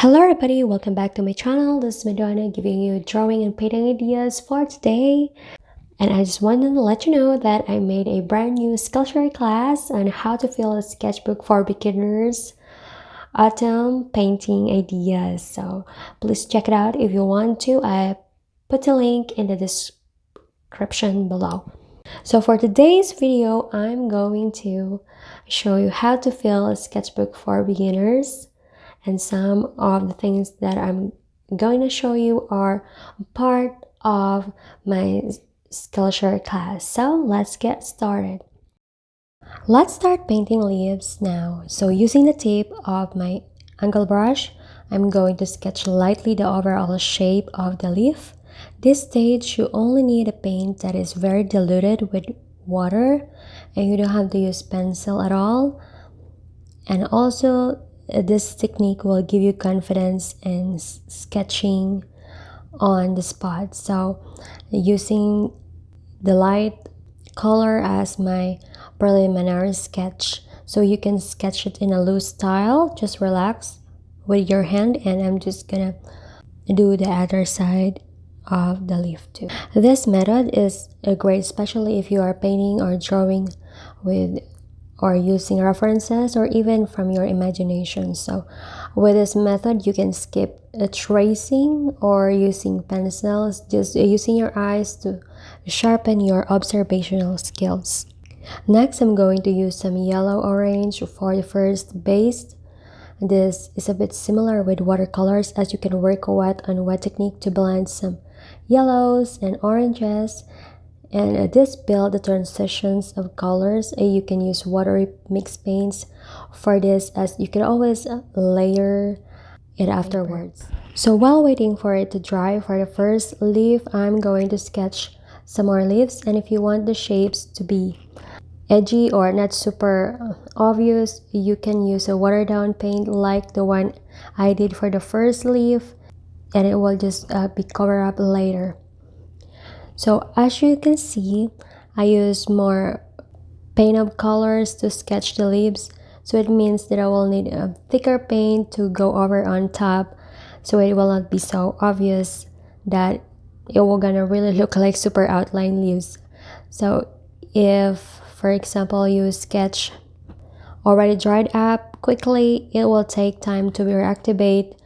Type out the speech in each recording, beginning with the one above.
Hello everybody, welcome back to my channel. This is Madonna giving you drawing and painting ideas for today. And I just wanted to let you know that I made a brand new Skillshare class on how to fill a sketchbook for beginners autumn painting ideas. So please check it out if you want to. I put the link in the description below. So for today's video, I'm going to show you how to fill a sketchbook for beginners. And some of the things that I'm going to show you are part of my Skillshare class. So let's get started. Let's start painting leaves now. So using the tip of my angle brush, I'm going to sketch lightly the overall shape of the leaf. This stage, you only need a paint that is very diluted with water, and you don't have to use pencil at all. And also, this technique will give you confidence in sketching on the spot. So using the light color as my preliminary sketch, so you can sketch it in a loose style. Just relax with your hand, and I'm just gonna do the other side of the leaf too. This method is great, especially if you are painting or drawing with or using references or even from your imagination. So with this method, you can skip tracing or using pencils, just using your eyes to sharpen your observational skills. Next, I'm going to use some yellow orange for the first base. This is a bit similar with watercolors, as you can work wet on wet technique to blend some yellows and oranges. And this build the transitions of colors. You can use watery mixed paints for this, as you can always layer it afterwards. So while waiting for it to dry for the first leaf, I'm going to sketch some more leaves. And if you want the shapes to be edgy or not super obvious, you can use a watered down paint like the one I did for the first leaf, and it will just be covered up later. So as you can see, I use more paint of colors to sketch the leaves. So it means that I will need a thicker paint to go over on top, so it will not be so obvious that it will gonna really look like super outline leaves. So if, for example, you sketch already dried up quickly, it will take time to reactivate.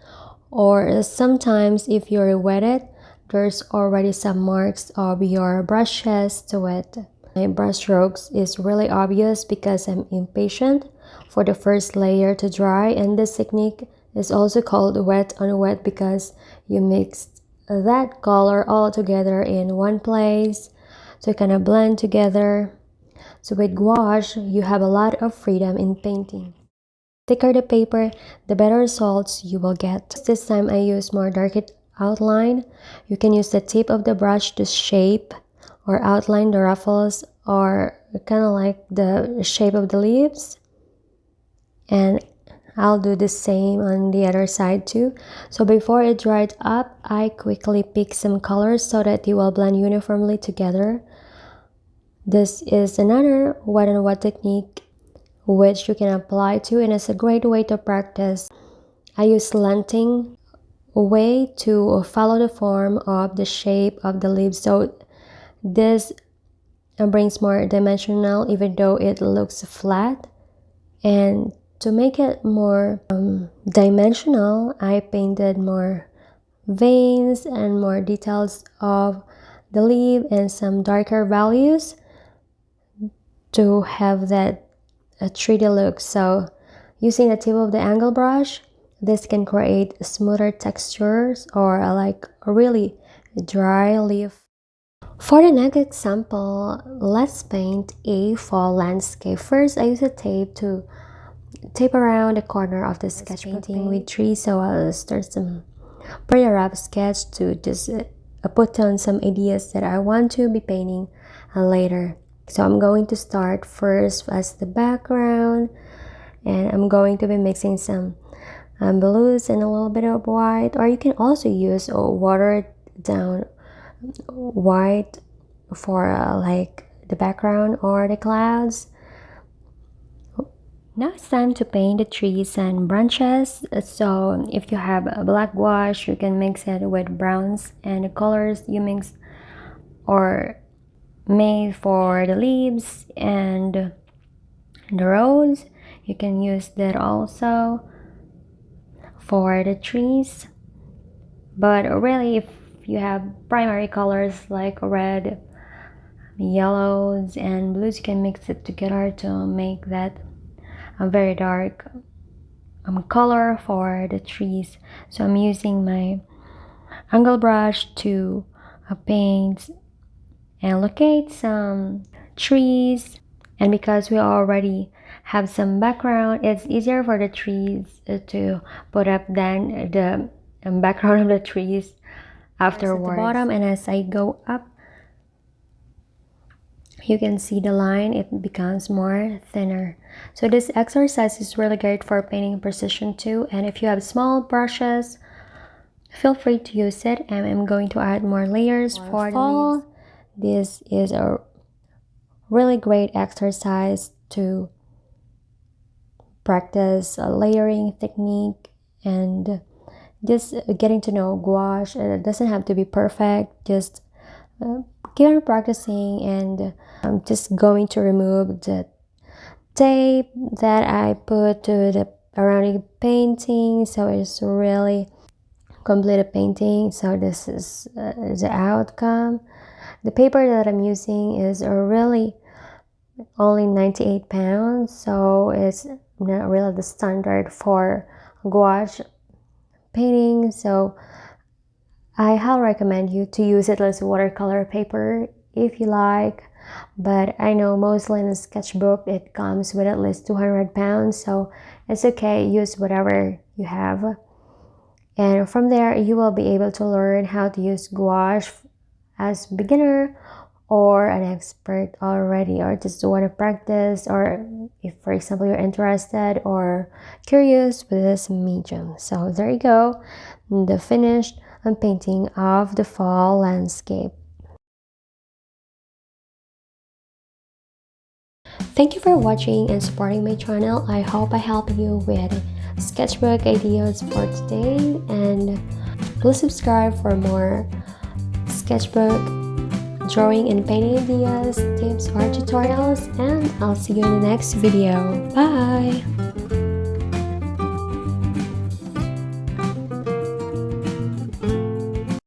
Or sometimes if you're wetted, there's already some marks of your brushes to it. My brush strokes is really obvious because I'm impatient for the first layer to dry, and this technique is also called wet on wet because you mixed that color all together in one place, so it kind of blend together. So with gouache, you have a lot of freedom in painting. The thicker the paper, the better results you will get. This time I use more dark outline. You can use the tip of the brush to shape or outline the ruffles or kind of like the shape of the leaves. And I'll do the same on the other side too. So before it dried up, I quickly pick some colors so that they will blend uniformly together. This is another wet and wet technique which you can apply to, and it's a great way to practice. I use slanting way to follow the form of the shape of the leaves, so this brings more dimensional even though it looks flat. And to make it more dimensional, I painted more veins and more details of the leaf and some darker values to have that a 3D look. So using the tip of the angle brush, this can create smoother textures or like a really dry leaf. For the next example, let's paint a fall landscape. First, I use a tape to tape around the corner of the sketch painting with trees. So I'll start some pretty rough sketch to just put down some ideas that I want to be painting later. So I'm going to start first as the background, and I'm going to be mixing some blues and a little bit of white, or you can also use a watered down white for like the background or the clouds. Now it's time to paint the trees and branches. So if you have a black gouache, you can mix it with browns, and the colors you mix or made for the leaves and the roads, you can use that also for the trees. But really, if you have primary colors like red, yellows, and blues, you can mix it together to make that a very dark color for the trees. So I'm using my angle brush to paint and locate some trees. And because we already have some background, it's easier for the trees to put up than the background of the trees afterwards. At the bottom, and as I go up, you can see the line, it becomes more thinner. So this exercise is really great for painting precision too, and if you have small brushes, feel free to use it. And I'm going to add more layers for the leaves. This is a really great exercise to practice a layering technique and just getting to know gouache. It doesn't have to be perfect, just keep on practicing. And I'm just going to remove the tape that I put to the around the painting, so it's really complete a painting. So this is the outcome. The paper that I'm using is really only 98 pounds, so it's not really the standard for gouache painting. So I highly recommend you to use it as watercolor paper if you like, but I know mostly in a sketchbook it comes with at least 200 pounds, so it's okay, use whatever you have. And from there you will be able to learn how to use gouache as beginner or an expert already, or just want to practice, or if for example you're interested or curious with this medium. So there you go, the finished painting of the fall landscape. Thank you for watching and supporting my channel. I hope I helped you with sketchbook ideas for today, and please subscribe for more sketchbook, drawing and painting ideas, tips or tutorials, and I'll see you in the next video. Bye!